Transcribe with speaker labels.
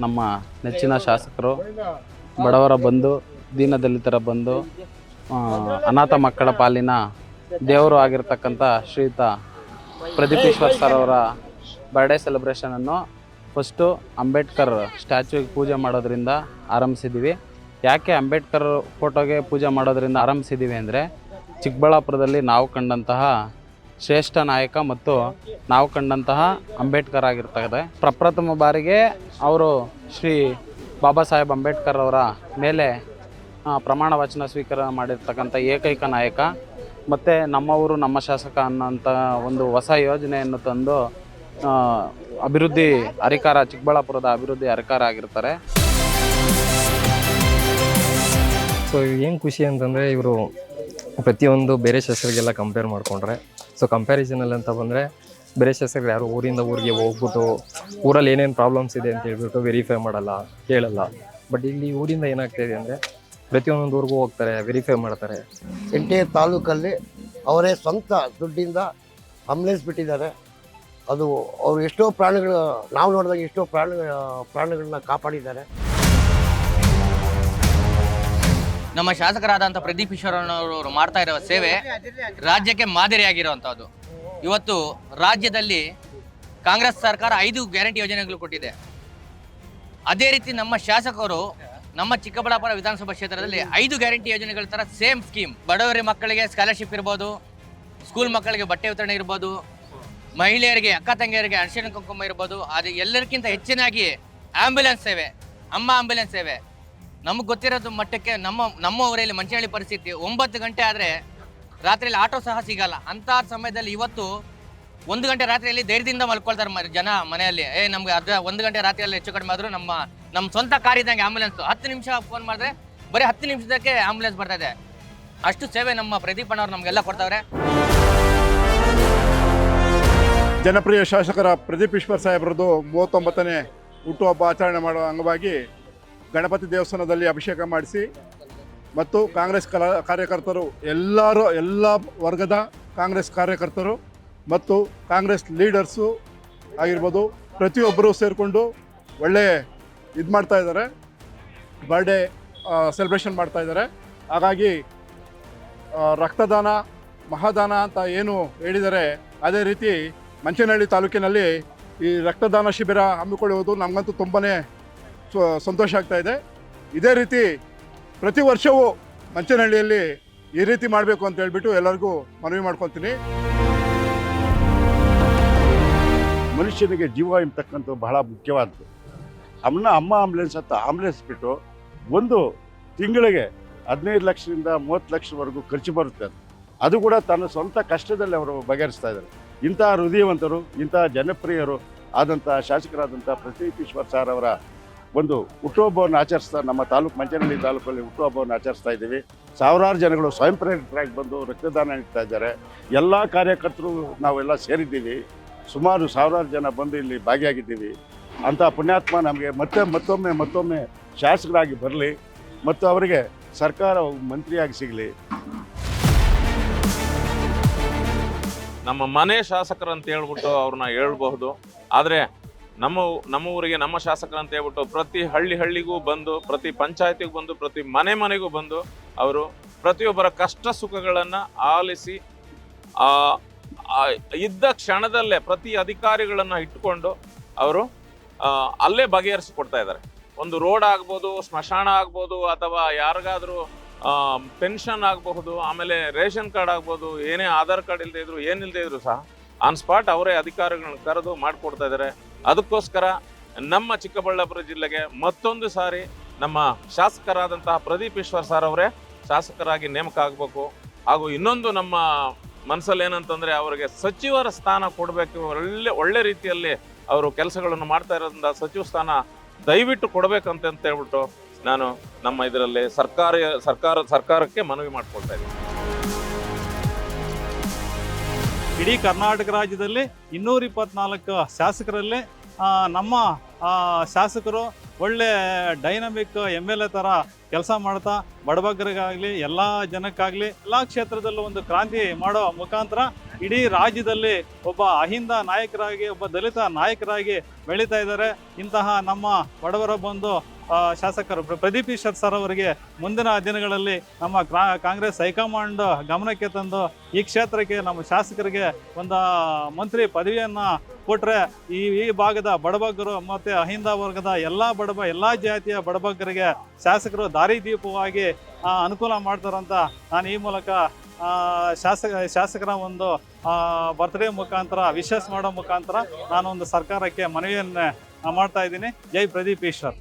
Speaker 1: ನಮ್ಮ ನೆಚ್ಚಿನ ಶಾಸಕರು, ಬಡವರ ಬಂಧು, ದೀನದಲಿತರ ಬಂಧು, ಅನಾಥ ಮಕ್ಕಳ ಪಾಲಿನ ದೇವರು ಆಗಿರ್ತಕ್ಕಂಥ ಶ್ರೀಯುತ ಪ್ರದೀಪ್ ಈಶ್ವರ್ ಸರ್ ಅವರ ಬರ್ಡೇ ಸೆಲೆಬ್ರೇಷನನ್ನು ಫಸ್ಟು ಅಂಬೇಡ್ಕರ್ ಸ್ಟ್ಯಾಚ್ಯೂಗೆ ಪೂಜೆ ಮಾಡೋದ್ರಿಂದ ಆರಂಭಿಸಿದ್ದೀವಿ. ಯಾಕೆ ಅಂಬೇಡ್ಕರ್ ಫೋಟೋಗೆ ಪೂಜೆ ಮಾಡೋದ್ರಿಂದ ಆರಂಭಿಸಿದ್ದೀವಿ ಅಂದರೆ, ಚಿಕ್ಕಬಳ್ಳಾಪುರದಲ್ಲಿ ನಾವು ಕಂಡಂತಹ ಶ್ರೇಷ್ಠ ನಾಯಕ ಮತ್ತು ನಾವು ಕಂಡಂತಹ ಅಂಬೇಡ್ಕರ್ ಆಗಿರ್ತಾರೆ. ಪ್ರಪ್ರಥಮ ಬಾರಿಗೆ ಅವರು ಶ್ರೀ ಬಾಬಾ ಸಾಹೇಬ್ ಅಂಬೇಡ್ಕರ್ ಅವರ ಮೇಲೆ ಪ್ರಮಾಣ ವಚನ ಸ್ವೀಕಾರ ಮಾಡಿರ್ತಕ್ಕಂಥ ಏಕೈಕ ನಾಯಕ. ಮತ್ತು ನಮ್ಮ ಊರು ನಮ್ಮ ಶಾಸಕ ಅನ್ನೋಂಥ ಒಂದು ಹೊಸ ಯೋಜನೆಯನ್ನು ತಂದು ಅಭಿವೃದ್ಧಿ ಅಧಿಕಾರ, ಚಿಕ್ಕಬಳ್ಳಾಪುರದ ಅಭಿವೃದ್ಧಿ ಅಧಿಕಾರ ಆಗಿರ್ತಾರೆ.
Speaker 2: ಸೊ ಏನು ಖುಷಿ ಅಂತಂದರೆ, ಇವರು ಪ್ರತಿಯೊಂದು ಬೇರೆ ಶಾಸಕರಿಗೆಲ್ಲ ಕಂಪೇರ್ ಮಾಡಿಕೊಂಡ್ರೆ, ಸೊ ಕಂಪ್ಯಾರಿಸನಲ್ಲಿ ಅಂತ ಬಂದರೆ ಬೇರೆ ಶಾಸಕರು ಯಾರು ಊರಿಂದ ಊರಿಗೆ ಹೋಗ್ಬಿಟ್ಟು ಊರಲ್ಲಿ ಏನೇನು ಪ್ರಾಬ್ಲಮ್ಸ್ ಇದೆ ಅಂತ ಹೇಳ್ಬಿಟ್ಟು ವೆರಿಫೈ ಮಾಡಲ್ಲ, ಕೇಳಲ್ಲ. ಬಟ್ ಇಲ್ಲಿ ಊರಿಂದ ಏನಾಗ್ತಾಯಿದೆ ಅಂದರೆ, ಪ್ರತಿಯೊಂದು ಊರಿಗೂ ಹೋಗ್ತಾರೆ, ವೆರಿಫೈ ಮಾಡ್ತಾರೆ.
Speaker 3: ಎಂಟೈರ್ ತಾಲೂಕಲ್ಲಿ ಅವರೇ ಸ್ವಂತ ದುಡ್ಡಿಂದ ಆಂಬುಲೆನ್ಸ್ ಬಿಟ್ಟಿದ್ದಾರೆ. ಅದು ಅವರು ಎಷ್ಟೋ ಪ್ರಾಣಿಗಳು, ನಾವು ನೋಡಿದಾಗ ಎಷ್ಟೋ ಪ್ರಾಣಿಗಳನ್ನ ಕಾಪಾಡಿದ್ದಾರೆ.
Speaker 4: ನಮ್ಮ ಶಾಸಕರಾದಂಥ ಪ್ರದೀಪ್ ಈಶ್ವರನವರು ಮಾಡ್ತಾ ಇರೋ ಸೇವೆ ರಾಜ್ಯಕ್ಕೆ ಮಾದರಿಯಾಗಿರುವಂಥದ್ದು. ಇವತ್ತು ರಾಜ್ಯದಲ್ಲಿ ಕಾಂಗ್ರೆಸ್ ಸರ್ಕಾರ 5 ಗ್ಯಾರಂಟಿ ಯೋಜನೆಗಳು ಕೊಟ್ಟಿದೆ. ಅದೇ ರೀತಿ ನಮ್ಮ ಶಾಸಕರು ನಮ್ಮ ಚಿಕ್ಕಬಳ್ಳಾಪುರ ವಿಧಾನಸಭಾ ಕ್ಷೇತ್ರದಲ್ಲಿ 5 ಗ್ಯಾರಂಟಿ ಯೋಜನೆಗಳ ಥರ ಸೇಮ್ ಸ್ಕೀಮ್, ಬಡವರ ಮಕ್ಕಳಿಗೆ ಸ್ಕಾಲರ್ಶಿಪ್ ಇರ್ಬೋದು, ಸ್ಕೂಲ್ ಮಕ್ಕಳಿಗೆ ಬಟ್ಟೆ ವಿತರಣೆ ಇರ್ಬೋದು, ಮಹಿಳೆಯರಿಗೆ, ಅಕ್ಕ ತಂಗಿಯರಿಗೆ ಅರಿಶಿಣ ಕುಂಕುಮ ಇರ್ಬೋದು. ಅದು ಎಲ್ಲರಿಗಿಂತ ಹೆಚ್ಚಿನಾಗಿ ಆಂಬ್ಯುಲೆನ್ಸ್ ಸೇವೆ, ಅಮ್ಮ ಆಂಬ್ಯುಲೆನ್ಸ್ ಸೇವೆ. ನಮಗೆ ಗೊತ್ತಿರೋದು ಮಟ್ಟಕ್ಕೆ ನಮ್ಮ ಊರಲ್ಲಿ ಮಂಚನಹಳ್ಳಿ ಪರಿಸ್ಥಿತಿ 9 ಗಂಟೆ ಆದರೆ ರಾತ್ರಿಯಲ್ಲಿ ಆಟೋ ಸಹ ಸಿಗಲ್ಲ. ಅಂಥ ಸಮಯದಲ್ಲಿ ಇವತ್ತು 1 ಗಂಟೆ ರಾತ್ರಿಯಲ್ಲಿ ಧೈರ್ಯದಿಂದ ಮಲ್ಕೊಳ್ತಾರೆ ಜನ ಮನೆಯಲ್ಲಿ. ನಮ್ಗೆ 1 ಗಂಟೆ ರಾತ್ರಿಯಲ್ಲಿ ಹೆಚ್ಚು ಕಡಿಮೆ ಆದರೂ ನಮ್ಮ ಸ್ವಂತ ಕಾರ್ ಇದ್ದಂಗೆ ಆಂಬುಲೆನ್ಸ್ 10 ನಿಮಿಷ ಫೋನ್ ಮಾಡಿದ್ರೆ ಬರೀ 10 ನಿಮಿಷದಕ್ಕೆ ಆಂಬುಲೆನ್ಸ್ ಬರ್ತಾ ಇದೆ. ಅಷ್ಟು ಸೇವೆ ನಮ್ಮ ಪ್ರದೀಪ್ ಅಣ್ಣವ್ರು ನಮಗೆಲ್ಲ ಕೊಡ್ತಾವ್ರೆ.
Speaker 5: ಜನಪ್ರಿಯ ಶಾಸಕರ ಪ್ರದೀಪ್ ಈಶ್ವರ್ ಸಾಹೇಬ್ರದ್ದು 39ನೇ ಹುಟ್ಟುಹಬ್ಬ ಆಚರಣೆ ಮಾಡುವ ಅಂಗವಾಗಿ ಗಣಪತಿ ದೇವಸ್ಥಾನದಲ್ಲಿ ಅಭಿಷೇಕ ಮಾಡಿಸಿ ಮತ್ತು ಕಾಂಗ್ರೆಸ್ ಕಾರ್ಯಕರ್ತರು ಎಲ್ಲ ವರ್ಗದ ಕಾಂಗ್ರೆಸ್ ಕಾರ್ಯಕರ್ತರು ಮತ್ತು ಕಾಂಗ್ರೆಸ್ ಲೀಡರ್ಸು ಆಗಿರ್ಬೋದು, ಪ್ರತಿಯೊಬ್ಬರು ಸೇರಿಕೊಂಡು ಒಳ್ಳೆ ಇದು ಮಾಡ್ತಾಯಿದ್ದಾರೆ, ಬರ್ಡೇ ಸೆಲೆಬ್ರೇಷನ್ ಮಾಡ್ತಾಯಿದ್ದಾರೆ. ಹಾಗಾಗಿ ರಕ್ತದಾನ ಮಹಾದಾನ ಅಂತ ಏನು ಹೇಳಿದ್ದಾರೆ, ಅದೇ ರೀತಿ ಮಂಚನಹಳ್ಳಿ ತಾಲೂಕಿನಲ್ಲಿ ಈ ರಕ್ತದಾನ ಶಿಬಿರ ಹಮ್ಮಿಕೊಳ್ಳುವುದು ನಮಗಂತೂ ತುಂಬಾ ಸಂತೋಷ ಆಗ್ತಾಯಿದೆ. ಇದೇ ರೀತಿ ಪ್ರತಿ ವರ್ಷವೂ ಮಂಚನಹಳ್ಳಿಯಲ್ಲಿ ಈ ರೀತಿ ಮಾಡಬೇಕು ಅಂತ ಹೇಳ್ಬಿಟ್ಟು ಎಲ್ಲರಿಗೂ ಮನವಿ ಮಾಡ್ಕೊತೀನಿ.
Speaker 6: ಮನುಷ್ಯನಿಗೆ ಜೀವ ಎಂಬತಕ್ಕಂಥ ಬಹಳ ಮುಖ್ಯವಾದ್ದು. ಅಮ್ಮ ಆಂಬುಲೆನ್ಸ್ ಅಂತ ಆಂಬುಲೆನ್ಸ್ ಬಿಟ್ಟು ಒಂದು ತಿಂಗಳಿಗೆ 15 ಲಕ್ಷದಿಂದ 30 ಲಕ್ಷವರೆಗೂ ಖರ್ಚು ಬರುತ್ತೆ. ಅದು ಕೂಡ ತನ್ನ ಸ್ವಂತ ಕಷ್ಟದಲ್ಲಿ ಅವರು ಬಗೆಹರಿಸ್ತಾ ಇದ್ದಾರೆ. ಇಂಥ ಹೃದಯವಂತರು, ಇಂಥ ಜನಪ್ರಿಯರು ಆದಂಥ ಶಾಸಕರಾದಂಥ ಪ್ರದೀಪ್ ಈಶ್ವರ್ ಸರ್ ಅವರ ಒಂದು ಹುಟ್ಟುಹಬ್ಬವನ್ನು ಆಚರಿಸ್ತಾ ನಮ್ಮ ಮಂಚನಹಳ್ಳಿ ತಾಲೂಕಲ್ಲಿ ಹುಟ್ಟುಹಬ್ಬವನ್ನು ಆಚರಿಸ್ತಾ ಇದ್ದೀವಿ. ಸಾವಿರಾರು ಜನಗಳು ಸ್ವಯಂ ಪ್ರೇರಿತರಾಗಿ ಬಂದು ರಕ್ತದಾನ ನೀಡ್ತಾ ಇದ್ದಾರೆ. ಎಲ್ಲ ಕಾರ್ಯಕರ್ತರು ನಾವೆಲ್ಲ ಸೇರಿದ್ದೀವಿ. ಸುಮಾರು ಸಾವಿರಾರು ಜನ ಬಂದು ಇಲ್ಲಿ ಭಾಗಿಯಾಗಿದ್ದೀವಿ. ಅಂಥ ಪುಣ್ಯಾತ್ಮ ನಮಗೆ ಮತ್ತೊಮ್ಮೆ ಶಾಸಕರಾಗಿ ಬರಲಿ ಮತ್ತು ಅವರಿಗೆ ಸರ್ಕಾರ ಮಂತ್ರಿಯಾಗಿ ಸಿಗಲಿ.
Speaker 7: ನಮ್ಮ ಮನೆ ಶಾಸಕರು ಅಂತ ಹೇಳ್ಬಿಟ್ಟು ಅವ್ರನ್ನ ಹೇಳ್ಬಹುದು. ಆದರೆ ನಮ್ಮ ಊರಿಗೆ ನಮ್ಮ ಶಾಸಕರು ಅಂತ ಹೇಳ್ಬಿಟ್ಟು ಪ್ರತಿ ಹಳ್ಳಿಗೂ ಬಂದು, ಪ್ರತಿ ಪಂಚಾಯತಿಗೂ ಬಂದು, ಪ್ರತಿ ಮನೆಗೂ ಬಂದು ಅವರು ಪ್ರತಿಯೊಬ್ಬರ ಕಷ್ಟ ಸುಖಗಳನ್ನು ಆಲಿಸಿ ಇದ್ದ ಕ್ಷಣದಲ್ಲೇ ಪ್ರತಿ ಅಧಿಕಾರಿಗಳನ್ನು ಇಟ್ಟುಕೊಂಡು ಅವರು ಅಲ್ಲೇ ಬಗೆಹರಿಸಿಕೊಡ್ತಾ ಇದ್ದಾರೆ. ಒಂದು ರೋಡ್ ಆಗ್ಬೋದು, ಸ್ಮಶಾನ ಆಗ್ಬೋದು, ಅಥವಾ ಯಾರಿಗಾದ್ರೂ ಪೆನ್ಷನ್ ಆಗಬಹುದು, ಆಮೇಲೆ ರೇಷನ್ ಕಾರ್ಡ್ ಆಗ್ಬೋದು, ಏನೇ ಆಧಾರ್ ಕಾರ್ಡ್ ಇಲ್ಲದೆ ಇದ್ರು ಏನಿಲ್ಲದೆ ಇದ್ರು ಸಹ ಆನ್ ಸ್ಪಾಟ್ ಅವರೇ ಅಧಿಕಾರಿಗಳನ್ನ ಕರೆದು ಮಾಡಿಕೊಡ್ತಾ ಇದ್ದಾರೆ. ಅದಕ್ಕೋಸ್ಕರ ನಮ್ಮ ಚಿಕ್ಕಬಳ್ಳಾಪುರ ಜಿಲ್ಲೆಗೆ ಮತ್ತೊಂದು ಸಾರಿ ನಮ್ಮ ಶಾಸಕರಾದಂತಹ ಪ್ರದೀಪ್ ಈಶ್ವರ್ ಸರ್ ಅವರೇ ಶಾಸಕರಾಗಿ ನೇಮಕ ಆಗಬೇಕು. ಹಾಗೂ ಇನ್ನೊಂದು ನಮ್ಮ ಮನಸ್ಸಲ್ಲಿ ಏನಂತಂದರೆ, ಅವರಿಗೆ ಸಚಿವರ ಸ್ಥಾನ ಕೊಡಬೇಕು. ಒಳ್ಳೆ ರೀತಿಯಲ್ಲಿ ಅವರು ಕೆಲಸಗಳನ್ನು ಮಾಡ್ತಾ ಇರೋದ್ರಿಂದ ಸಚಿವ ಸ್ಥಾನ ದಯವಿಟ್ಟು ಕೊಡಬೇಕಂತ ಹೇಳ್ಬಿಟ್ಟು ನಾನು ನಮ್ಮ ಇದರಲ್ಲಿ ಸರ್ಕಾರಕ್ಕೆ ಮನವಿ ಮಾಡ್ಕೊಳ್ತಾ ಇದ್ದೀನಿ.
Speaker 8: ಇಡೀ ಕರ್ನಾಟಕ ರಾಜ್ಯದಲ್ಲಿ 224 ಶಾಸಕರಲ್ಲಿ ನಮ್ಮ ಶಾಸಕರು ಒಳ್ಳೆ ಡೈನಮಿಕ್ MLA ಥರ ಕೆಲಸ ಮಾಡ್ತಾ ಬಡಬಗ್ಗರಿಗಾಗಲಿ ಎಲ್ಲ ಜನಕ್ಕಾಗಲಿ ಎಲ್ಲ ಕ್ಷೇತ್ರದಲ್ಲೂ ಒಂದು ಕ್ರಾಂತಿ ಮಾಡೋ ಮುಖಾಂತರ ಇಡೀ ರಾಜ್ಯದಲ್ಲಿ ಒಬ್ಬ ಅಹಿಂದ ನಾಯಕರಾಗಿ, ಒಬ್ಬ ದಲಿತ ನಾಯಕರಾಗಿ ಬೆಳೀತಾ ಇದ್ದಾರೆ. ಇಂತಹ ನಮ್ಮ ಬಡವರ ಬಂಧು ಶಾಸಕರು ಪ್ರದೀಪ್ ಈಶ್ವರ್ ಸರ್ ಅವರಿಗೆ ಮುಂದಿನ ದಿನಗಳಲ್ಲಿ ನಮ್ಮ ಕಾಂಗ್ರೆಸ್ ಹೈಕಮಾಂಡ್ ಗಮನಕ್ಕೆ ತಂದು ಈ ಕ್ಷೇತ್ರಕ್ಕೆ ನಮ್ಮ ಶಾಸಕರಿಗೆ ಒಂದು ಮಂತ್ರಿ ಪದವಿಯನ್ನು ಕೊಟ್ಟರೆ ಈ ಭಾಗದ ಬಡಬಗ್ಗರು ಮತ್ತು ಅಹಿಂದ ವರ್ಗದ ಎಲ್ಲ ಜಾತಿಯ ಬಡಬಗ್ಗರಿಗೆ ಶಾಸಕರು ದಾರಿದೀಪವಾಗಿ ಅನುಕೂಲ ಮಾಡ್ತಾರಂತ ನಾನು ಈ ಮೂಲಕ ಶಾಸಕರ ಒಂದು ಬರ್ತ್ಡೇ ಮುಖಾಂತರ ವಿಶೇಷ ಮಾಡೋ ಮುಖಾಂತರ ನಾನು ಒಂದು ಸರ್ಕಾರಕ್ಕೆ ಮನವಿಯನ್ನು ಮಾಡ್ತಾ ಇದ್ದೀನಿ. ಜೈ ಪ್ರದೀಪ್ ಈಶ್ವರ್.